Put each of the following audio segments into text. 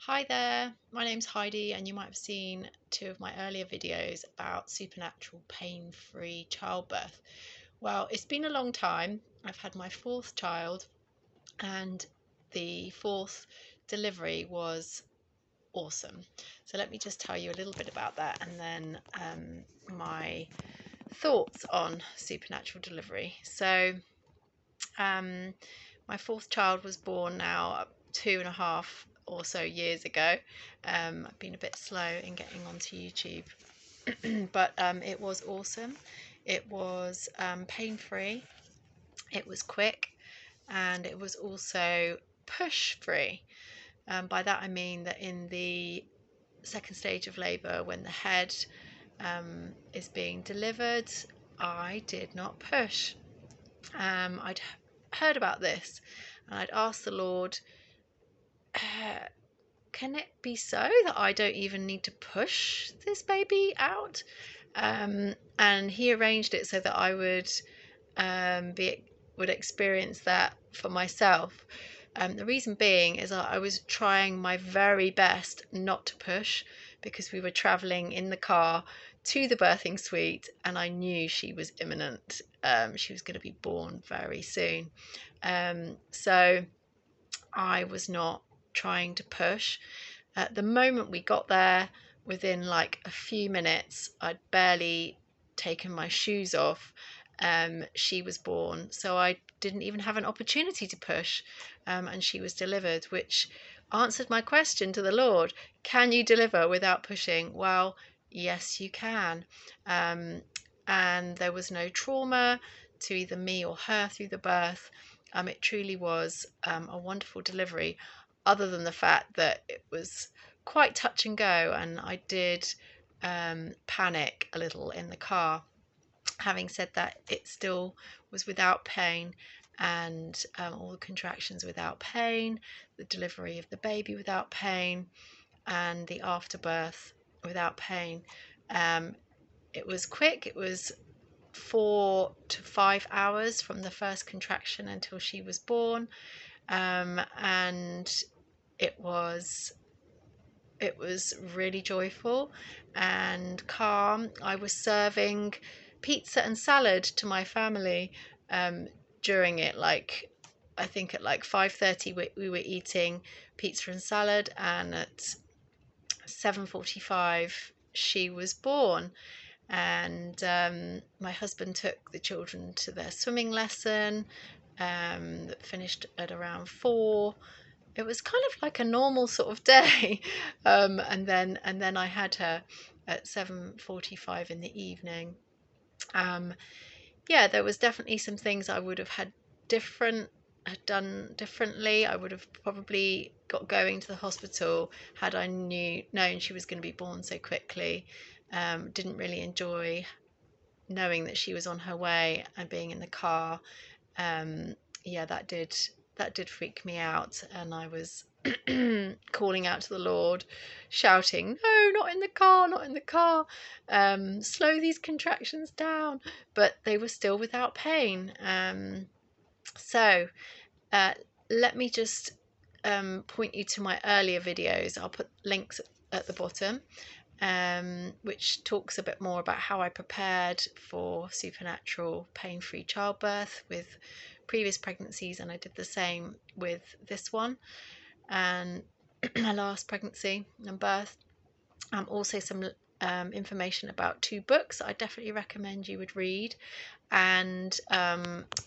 Hi there, my name's Heidi, and you might have seen two of my earlier videos about supernatural pain-free childbirth. Well, it's been a long time. I've had my fourth child, and the fourth delivery was awesome. So let me just tell you a little bit about that, and then my thoughts on supernatural delivery. So my fourth child was born now 2.5 or so years ago. I've been a bit slow in getting onto YouTube, but it was awesome. It was pain-free, it was quick, and it was also push-free. By that I mean that in the second stage of labour, when the head is being delivered, I did not push. I'd heard about this, and I'd asked the Lord, can it be so that I don't even need to push this baby out? And he arranged it so that I would experience that for myself. The reason being is I was trying my very best not to push, because we were traveling in the car to the birthing suite and I knew she was imminent. She was going to be born very soon. So I was not trying to push. At the moment we got there, within like a few minutes, I'd barely taken my shoes off. She was born, so I didn't even have an opportunity to push, and she was delivered, which answered my question to the Lord: can you deliver without pushing? Well, yes, you can. And there was no trauma to either me or her through the birth. It truly was a wonderful delivery, other than the fact that it was quite touch and go, and I did panic a little in the car. Having said that, it still was without pain, and all the contractions without pain, the delivery of the baby without pain, and the afterbirth without pain. It was quick. It was 4 to 5 hours from the first contraction until she was born, and it was really joyful and calm. I was serving pizza and salad to my family during it. Like, I think at like 5:30 we were eating pizza and salad, and at 7:45 she was born. And my husband took the children to their swimming lesson that finished at around 4. It was kind of like a normal sort of day. And then I had her at 7:45 in the evening. Yeah, there was definitely some things I would have had done differently. I would have probably got going to the hospital had I known she was going to be born so quickly. Didn't really enjoy knowing that she was on her way and being in the car. Yeah, that did freak me out, and I was calling out to the Lord, shouting, "No, not in the car, not in the car! Slow these contractions down!" But they were still without pain. So let me just point you to my earlier videos. I'll put links at the bottom, which talks a bit more about how I prepared for supernatural pain-free childbirth with previous pregnancies, and I did the same with this one and my last pregnancy and birth. Also some information about 2 books I definitely recommend you would read, and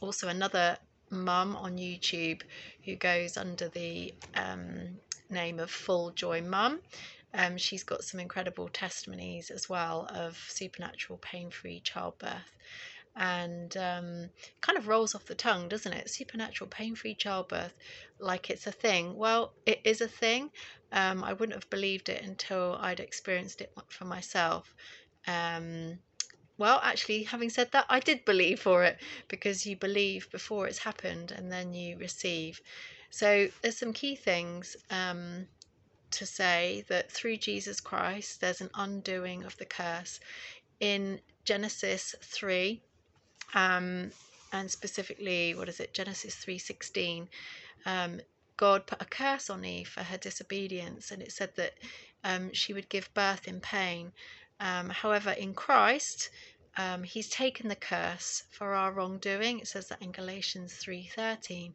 also another mum on YouTube who goes under the name of fulljoymom. She's got some incredible testimonies as well of supernatural pain-free childbirth. And kind of rolls off the tongue, doesn't it? Supernatural pain-free childbirth, like it's a thing. Well, it is a thing. I wouldn't have believed it until I'd experienced it for myself. Well, actually, having said that, I did believe for it, because you believe before it's happened and then you receive. So there's some key things to say: that through Jesus Christ there's an undoing of the curse. In Genesis 3, and specifically, what is it, Genesis 3:16, God put a curse on Eve for her disobedience, and it said that she would give birth in pain. However, in Christ, he's taken the curse for our wrongdoing. It says that in Galatians 3:13.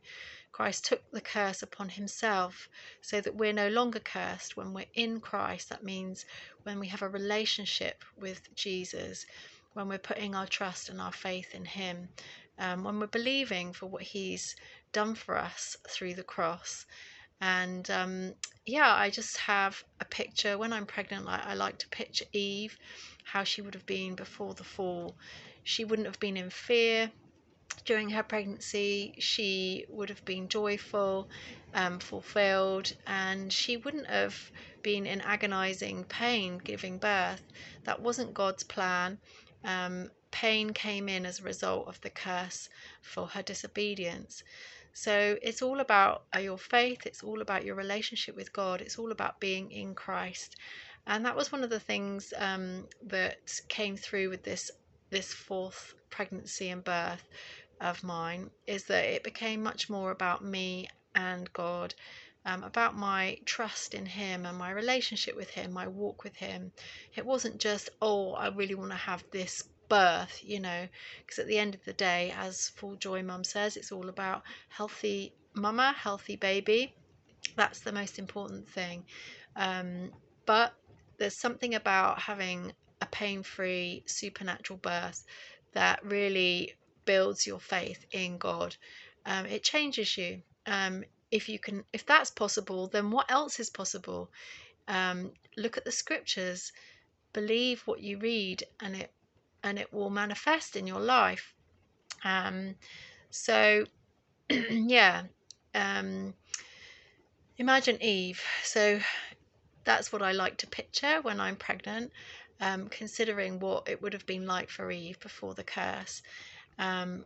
Christ took the curse upon himself so that we're no longer cursed when we're in Christ. That means when we have a relationship with Jesus, when we're putting our trust and our faith in him, when we're believing for what he's done for us through the cross. And yeah, I just have a picture when I'm pregnant. I like to picture Eve, how she would have been before the fall. She wouldn't have been in fear during her pregnancy. She would have been joyful, fulfilled, and she wouldn't have been in agonizing pain giving birth. That wasn't God's plan. Pain came in as a result of the curse for her disobedience. So it's all about your faith, it's all about your relationship with God, it's all about being in Christ. And that was one of the things that came through with this fourth pregnancy and birth of mine, is that it became much more about me and God, about my trust in him and my relationship with him, my walk with him. It wasn't just, oh, I really want to have this birth, because at the end of the day, as Full Joy Mum says, it's all about healthy mama, healthy baby. That's the most important thing. But there's something about having a pain-free supernatural birth that really builds your faith in God. It changes you. If that's possible, then what else is possible? Look at the scriptures, believe what you read, and it will manifest in your life. So yeah, imagine Eve. So that's what I like to picture when I'm pregnant, considering what it would have been like for Eve before the curse. And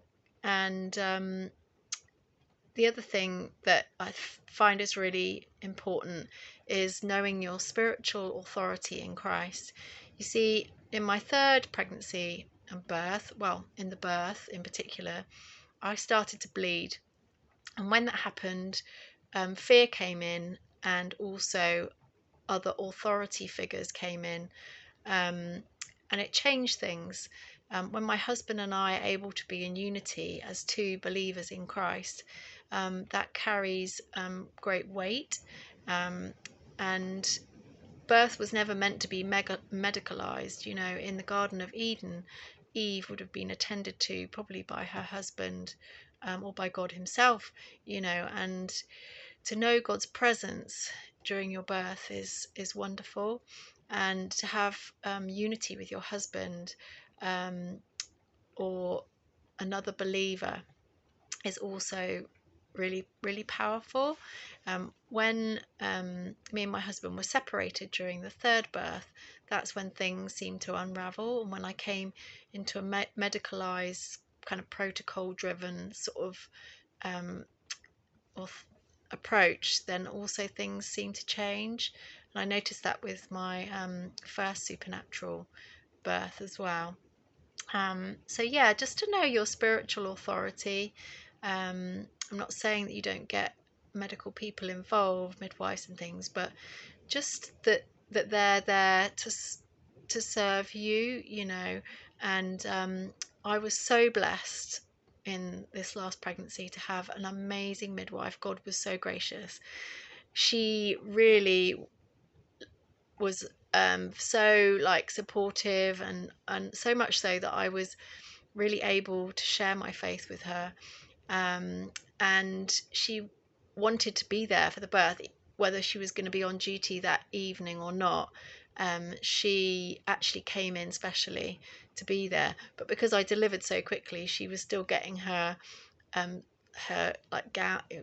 the other thing that I find is really important is knowing your spiritual authority in Christ. You see, in my third pregnancy and birth, well, in the birth in particular, I started to bleed. And when that happened, fear came in, and also other authority figures came in, and it changed things. When my husband and I are able to be in unity as two believers in Christ, that carries great weight. And birth was never meant to be medicalized. In the Garden of Eden, Eve would have been attended to probably by her husband, or by God himself, and to know God's presence during your birth is wonderful, and to have unity with your husband, or another believer, is also really, really powerful. When me and my husband were separated during the third birth, that's when things seemed to unravel, and when I came into a medicalized kind of protocol driven sort of approach, then also things seem to change. And I noticed that with my first supernatural birth as well. So yeah, just to know your spiritual authority. I'm not saying that you don't get medical people involved, midwives and things, but just that they're there to serve you, And I was so blessed in this last pregnancy to have an amazing midwife. God was so gracious. She really was so supportive, and so much so that I was really able to share my faith with her, and she wanted to be there for the birth, whether she was going to be on duty that evening or not. She actually came in specially to be there, but because I delivered so quickly, she was still getting her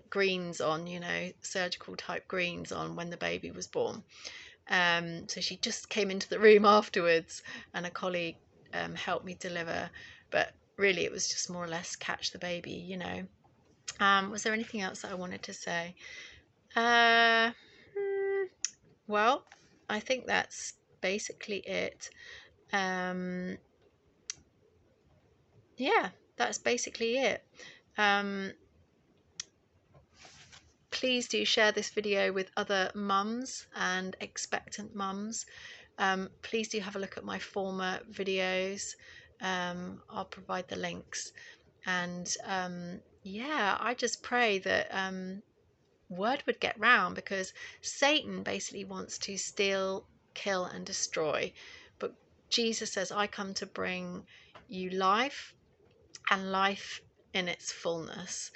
greens on, surgical type greens on when the baby was born. So she just came into the room afterwards, and a colleague helped me deliver, but really it was just more or less catch the baby. Was there anything else that I wanted to say? Well, I think that's basically it. Yeah, that's basically it. please do share this video with other mums and expectant mums. Please do have a look at my former videos. I'll provide the links. And yeah, I just pray that word would get round, because Satan basically wants to steal, kill and destroy. But Jesus says, I come to bring you life, and life in its fullness,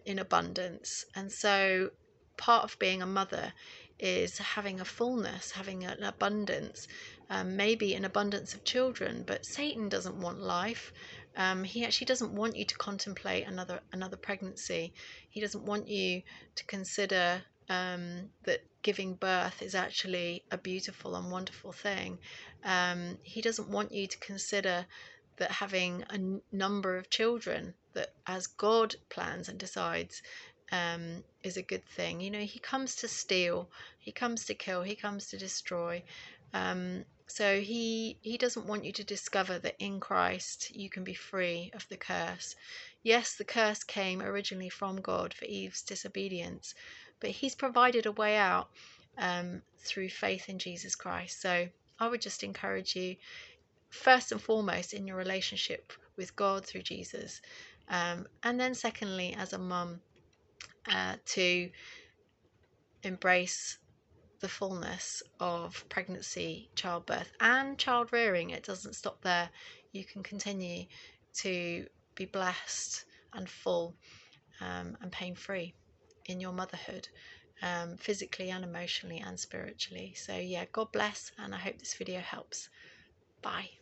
in abundance. And so part of being a mother is having a fullness, having an abundance, maybe an abundance of children. But Satan doesn't want life. He actually doesn't want you to contemplate another pregnancy. He doesn't want you to consider that giving birth is actually a beautiful and wonderful thing. He doesn't want you to consider that having a number of children, that as God plans and decides, is a good thing. You know, he comes to steal, he comes to kill, he comes to destroy. So he doesn't want you to discover that in Christ you can be free of the curse. Yes, the curse came originally from God for Eve's disobedience, but he's provided a way out through faith in Jesus Christ. So I would just encourage you, first and foremost, in your relationship with God through Jesus, and then secondly, as a mum, to embrace the fullness of pregnancy, childbirth and child rearing. It doesn't stop there. You can continue to be blessed and full and pain-free in your motherhood, physically and emotionally and spiritually. So yeah, God bless, and I hope this video helps. Bye.